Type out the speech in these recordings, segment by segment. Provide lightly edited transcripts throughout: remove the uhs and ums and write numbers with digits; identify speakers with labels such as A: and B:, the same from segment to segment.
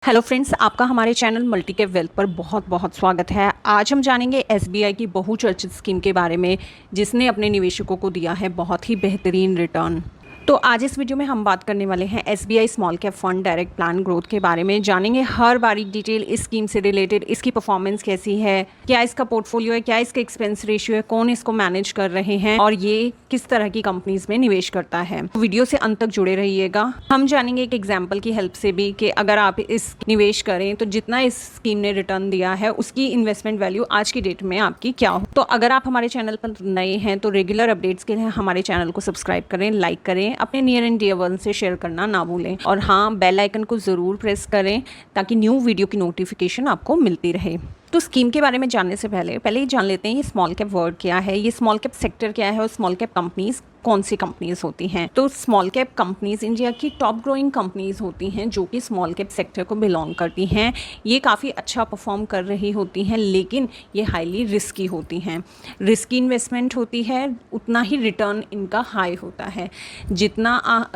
A: Hello friends, आपका हमारे channel multicap wealth पर बहुत बहुत स्वागत है। आज हम जानेंगे एसबीआई की बहुचर्चित स्कीम के बारे में, जिसने अपने निवेशकों को दिया है बहुत ही बेहतरीन रिटर्न। तो आज इस वीडियो में हम बात करने वाले हैं SBI small cap fund direct plan growth के बारे में। जानेंगे हर बारीक डिटेल इस स्कीम से रिलेटेड, इसकी परफॉर्मेंस कैसी है, क्या इसका पोर्टफोलियो है, क्या इसका एक्सपेंस रेशियो है, कौन इसको मैनेज कर रहे हैं और ये किस तरह की कंपनीज में निवेश करता है। तो वीडियो से अंत तक जुड़े रहिएगा। हम जानेंगे एक एग्जाम्पल की हेल्प से भी कि अगर आप इस निवेश करें तो जितना इस स्कीम ने रिटर्न दिया है उसकी इन्वेस्टमेंट वैल्यू आज की डेट में आपकी क्या हो। तो अगर आप हमारे चैनल पर नए हैं तो रेगुलर अपडेट्स के लिए हमारे चैनल को सब्सक्राइब करें, लाइक करें, अपने नियर एंड डियर वन से शेयर करना ना भूलें और हाँ, बेल आइकन को ज़रूर प्रेस करें ताकि न्यू वीडियो की नोटिफिकेशन आपको मिलती रहे। तो स्कीम के बारे में जानने से पहले ही जान लेते हैं ये स्मॉल कैप वर्ड क्या है, ये स्मॉल कैप सेक्टर क्या है और स्मॉल कैप कंपनीज कौन सी कंपनीज होती हैं। तो स्मॉल कैप कंपनीज इंडिया की टॉप ग्रोइंग कंपनीज होती हैं जो कि स्मॉल कैप सेक्टर को बिलोंग करती हैं। ये काफ़ी अच्छा परफॉर्म कर रही होती हैं, लेकिन ये हाईली रिस्की होती हैं। रिस्की इन्वेस्टमेंट होती है, उतना ही रिटर्न इनका हाई होता है। जितना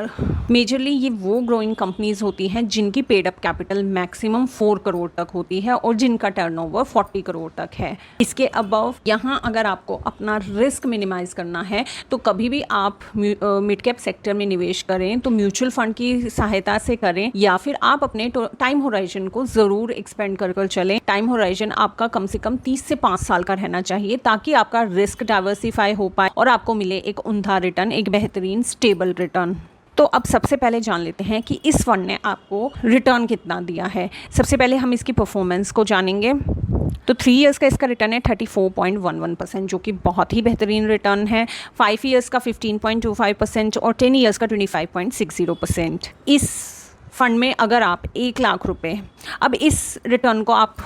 A: मेजरली ये वो ग्रोइंग कंपनीज होती हैं जिनकी paid up capital maximum 4 crore तक होती है और जिनका टर्नओवर 40 करोड़ तक है। इसके अबव यहाँ अगर आपको अपना रिस्क मिनिमाइज करना है तो कभी भी आप मिड कैप सेक्टर में निवेश करें तो म्यूचुअल फंड की सहायता से करें या फिर आप अपने टाइम होराइजन को ज़रूर एक्सपेंड कर चलें। टाइम होराइजन आपका कम से कम 30 से 5 साल का रहना चाहिए ताकि आपका रिस्क डाइवर्सिफाई हो पाए और आपको मिले एक उम्दा रिटर्न, एक बेहतरीन स्टेबल रिटर्न। तो अब सबसे पहले जान लेते हैं कि इस फंड ने आपको रिटर्न कितना दिया है। सबसे पहले हम इसकी परफॉर्मेंस को जानेंगे। तो 3 इयर्स का इसका रिटर्न है 34.11%, जो कि बहुत ही बेहतरीन रिटर्न है। 5 इयर्स का 15.25% और 10 इयर्स का 25.60%। इस फंड में अगर आप 1 लाख रुपए, अब इस रिटर्न को आप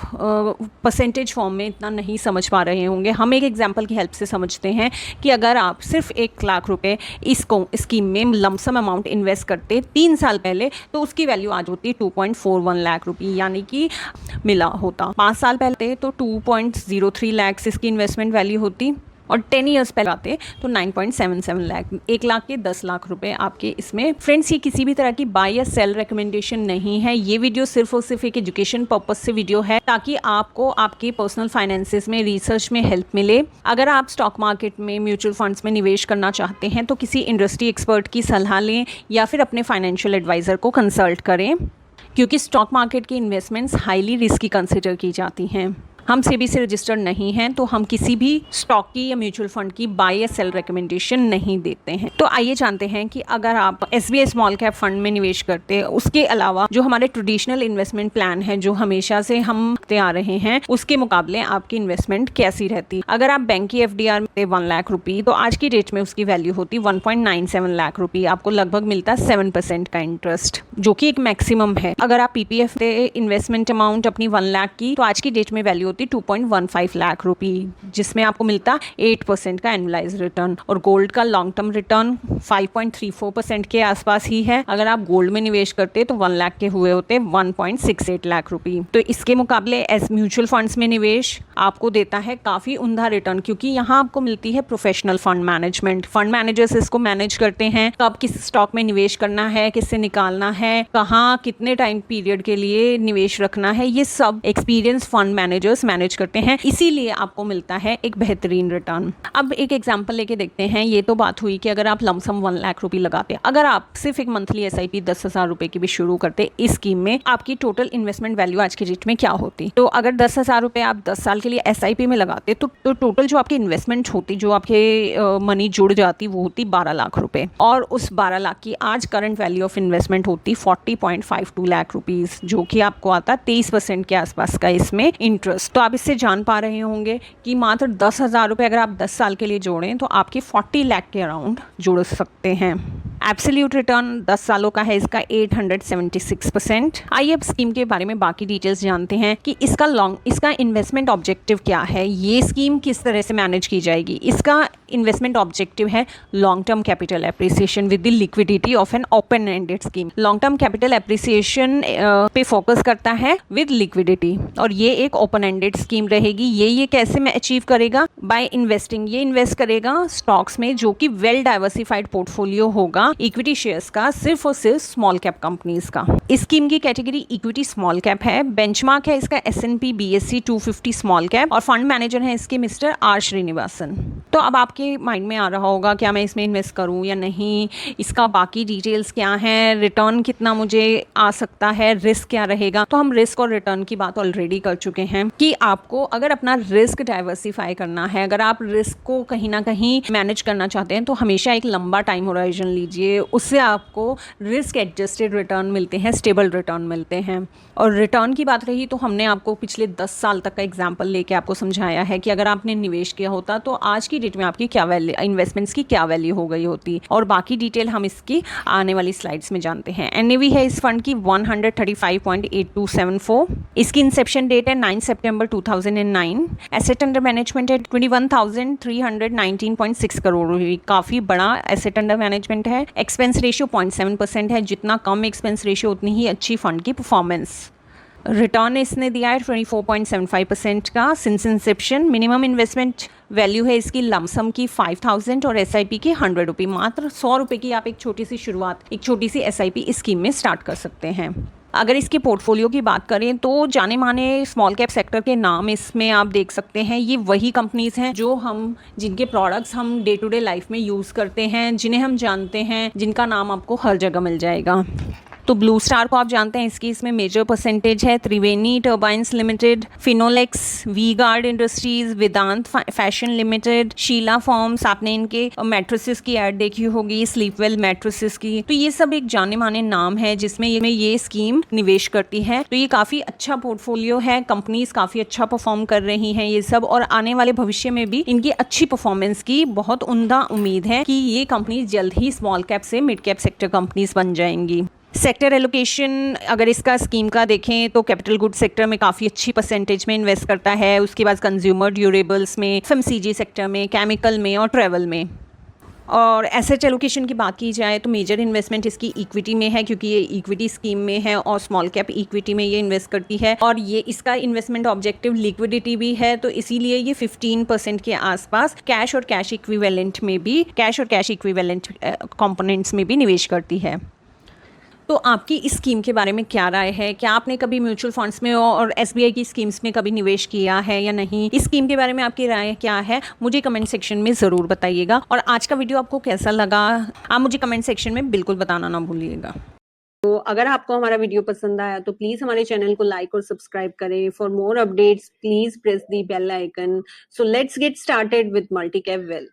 A: परसेंटेज फॉर्म में इतना नहीं समझ पा रहे होंगे, हम एक एग्जांपल की हेल्प से समझते हैं कि अगर आप सिर्फ 1 लाख रुपए इसको स्कीम में लमसम अमाउंट इन्वेस्ट करते 3 साल पहले तो उसकी वैल्यू आज होती है 2.41 लाख रुपये, यानी कि मिला होता। 5 साल पहले तो 2.03 लाख इसकी इन्वेस्टमेंट वैल्यू होती और 10 इयर्स पहले आते तो 9.77 लाख, 1 लाख के 10 लाख रुपए आपके इसमें। फ्रेंड्स, ये किसी भी तरह की बाय या सेल रिकमेंडेशन नहीं है। ये वीडियो सिर्फ और सिर्फ एक एजुकेशन पर्पस से वीडियो है ताकि आपको आपके पर्सनल फाइनेंसेस में, रिसर्च में हेल्प मिले। अगर आप स्टॉक मार्केट में, म्यूचुअल फंड्स में निवेश करना चाहते हैं तो किसी इंडस्ट्री एक्सपर्ट की सलाह लें या फिर अपने फाइनेंशियल एडवाइज़र को कंसल्ट करें, क्योंकि स्टॉक मार्केट की इन्वेस्टमेंट्स हाईली रिस्की कंसिडर की जाती हैं। हम सेबी से रजिस्टर्ड नहीं हैं तो हम किसी भी स्टॉक की या म्यूचुअल फंड की बाय या सेल रिकमेंडेशन नहीं देते हैं। तो आइए जानते हैं कि अगर आप एसबीआई स्मॉल कैप फंड में निवेश करते हैं, उसके अलावा जो हमारे ट्रेडिशनल इन्वेस्टमेंट प्लान है जो हमेशा से हम करते आ रहे हैं, उसके मुकाबले आपकी इन्वेस्टमेंट कैसी रहती। अगर आप बैंक की एफडीआर में 1 लाख रुपये तो आज की डेट में उसकी वैल्यू होती 1.97 लाख रुपये। आपको लगभग मिलता 7% का इंटरेस्ट, जो कि एक मैक्सिमम है। अगर आप पीपीएफ से इन्वेस्टमेंट अमाउंट अपनी 1 लाख की तो आज की डेट में वैल्यू 2.15 लाख रुपये, जिसमें आपको मिलता 8% का एनुअलाइज रिटर्न। और गोल्ड का लॉन्ग टर्म रिटर्न 5.34% के आसपास ही है। अगर आप गोल्ड में निवेश करते तो 1 लाख के हुए होते 1.68 लाख रुपये। तो इसके मुकाबले एस म्यूचुअल फंड्स में निवेश आपको देता है काफ़ी उम्दा रिटर्न, क्योंकि यहाँ आपको मिलती है professional fund management. Fund managers इसको मैनेज करते हैं, कब किस स्टॉक में निवेश करना है, किससे निकालना है, कहाँ कितने टाइम पीरियड के लिए निवेश रखना है, ये सब एक्सपीरियंस फंड मैनेजर्स मैनेज करते हैं। इसीलिए आपको मिलता है एक बेहतरीन रिटर्न। अब एक एग्जांपल लेके देखते हैं। ये तो बात हुई कि अगर आप लमसम 1 लाख रुपए लगाते, अगर आप सिर्फ एक मंथली एसआईपी 10,000 रुपए की भी शुरू करते इस स्कीम में, आपकी टोटल इन्वेस्टमेंट वैल्यू आज की डेट में क्या होती। तो अगर 10,000 रुपए आप 10 साल के लिए एसआईपी में लगाते तो टोटल जो आपकी इन्वेस्टमेंट होती, जो आपके मनी जुड़ जाती, वो होती 12 लाख रुपए। और उस 12 लाख की आज करंट वैल्यू ऑफ इन्वेस्टमेंट होती 40.52 लाख रुपीज, जो कि आपको आता 23% के आसपास का इसमें इंटरेस्ट। तो आप इससे जान पा रहे होंगे कि मात्र 10,000 रुपये अगर आप 10 साल के लिए जोड़ें तो आपके 40 लाख के अराउंड जुड़ सकते हैं। एब्सोल्यूट रिटर्न 10 सालों का है इसका 876%। आइए अब स्कीम के बारे में बाकी डिटेल्स जानते हैं कि इसका इन्वेस्टमेंट ऑब्जेक्टिव क्या है, ये स्कीम किस तरह से मैनेज की जाएगी। इसका इन्वेस्टमेंट ऑब्जेक्टिव है long term capital appreciation with the liquidity of an open ended scheme. Long term capital appreciation पे फोकस करता है विद लिक्विडिटी, और ये एक ओपन एंडेड स्कीम रहेगी। ये कैसे में अचीव करेगा? By investing. ये इन्वेस्ट करेगा स्टॉक्स में जो कि वेल डाइवर्सिफाइड पोर्टफोलियो होगा इक्विटी शेयर्स का, सिर्फ और सिर्फ स्मॉल कैप कंपनीज का। इस स्कीम की कैटेगरी इक्विटी स्मॉल कैप है। बेंचमार्क है इसका S&P BSE 250 स्मॉल कैप, और फंड मैनेजर है इसके मिस्टर आर श्रीनिवासन। तो अब आपके माइंड में आ रहा होगा क्या मैं इसमें इन्वेस्ट करूं या नहीं, इसका बाकी डिटेल्स क्या हैं, रिटर्न कितना मुझे आ सकता है, रिस्क क्या रहेगा। तो हम रिस्क और रिटर्न की बात ऑलरेडी कर चुके हैं कि आपको अगर अपना रिस्क डाइवर्सिफाई करना है, अगर आप रिस्क को कहीं ना कहीं मैनेज करना चाहते हैं, तो हमेशा एक लंबा टाइम होराइजन लीजिए। उससे आपको रिस्क एडजस्टेड रिटर्न मिलते हैं, स्टेबल रिटर्न मिलते हैं। और रिटर्न की बात रही तो हमने आपको पिछले 10 साल तक का एग्जाम्पल लेके आपको समझाया है कि अगर आपने निवेश किया होता तो आज की डेट में आपकी क्या वैल्यू, इन्वेस्टमेंट्स की क्या वैल्यू हो गई होती, और बाकी डिटेल हम इसकी आने वाली स्लाइड्स में जानते हैं। NAV है इस फंड की 135.8274। इसकी इंसेप्शन डेट है 9 सितंबर 2009। एसेट अंडर मैनेजमेंट है 21,319.6 करोड़ रुपये। काफ़ी बड़ा एसेट अंडर मैनेजमेंट है। एक्सपेंस रेशियो 0.7% है। जितना कम एक्सपेंस रेशियो उतनी ही अच्छी फंड की परफॉर्मेंस। रिटर्न इसने दिया है 24.75% का since Inception. Minimum investment value है इसकी लमसम की 5,000 और SIP की 100 रुपये। मात्र 100 रुपये की आप एक छोटी सी शुरुआत, एक छोटी सी SIP इस स्कीम में स्टार्ट कर सकते हैं। अगर इसके पोर्टफोलियो की बात करें तो जाने माने स्मॉल कैप सेक्टर के नाम इसमें आप देख सकते हैं। ये वही कंपनीज हैं जो जिनके प्रोडक्ट्स हम डे टू डे लाइफ में यूज़ करते हैं, जिन्हें हम जानते हैं, जिनका नाम आपको हर जगह मिल जाएगा। तो ब्लू स्टार को आप जानते हैं, इसकी इसमें मेजर परसेंटेज है। Triveni Turbines Limited, Finolex, V Guard Industries, Vedant Fashion Limited, Sheela Foams, आपने इनके मैट्रेसेस की ऐड देखी होगी, स्लीपवेल मैट्रेसेस की। तो ये सब एक जाने माने नाम है जिसमें ये स्कीम निवेश करती है। तो ये काफ़ी अच्छा पोर्टफोलियो है, कंपनीज काफ़ी अच्छा परफॉर्म कर रही हैं ये सब, और आने वाले भविष्य में भी इनकी अच्छी परफॉर्मेंस की बहुत उम्दा उम्मीद है कि ये कंपनीज जल्द ही स्मॉल कैप से मिड कैप सेक्टर कंपनीज बन जाएंगी। सेक्टर एलोकेशन अगर इसका स्कीम का देखें तो कैपिटल गुड सेक्टर में काफ़ी अच्छी परसेंटेज में इन्वेस्ट करता है। उसके बाद कंज्यूमर ड्यूरेबल्स में, FMCG सेक्टर में, केमिकल में और ट्रैवल में। और एसेट एलोकेशन की बात की जाए तो मेजर इन्वेस्टमेंट इसकी इक्विटी में है, क्योंकि ये इक्विटी स्कीम में है और स्मॉल कैप इक्विटी में ये इन्वेस्ट करती है। और ये इसका इन्वेस्टमेंट ऑब्जेक्टिव लिक्विडिटी भी है, तो इसीलिए ये 15% के आसपास कैश और कैश इक्विवेलेंट कंपोनेंट्स में भी निवेश करती है। तो आपकी इस स्कीम के बारे में क्या राय है? क्या आपने कभी म्यूचुअल फंड्स में और SBI की स्कीम्स में कभी निवेश किया है या नहीं? इस स्कीम के बारे में आपकी राय क्या है? मुझे कमेंट सेक्शन में ज़रूर बताइएगा। और आज का वीडियो आपको कैसा लगा आप मुझे कमेंट सेक्शन में बिल्कुल बताना ना भूलिएगा। तो अगर आपको हमारा वीडियो पसंद आया तो प्लीज़ हमारे चैनल को लाइक और सब्सक्राइब करें। For more updates please press the bell icon. So let's get started with multi cap wealth.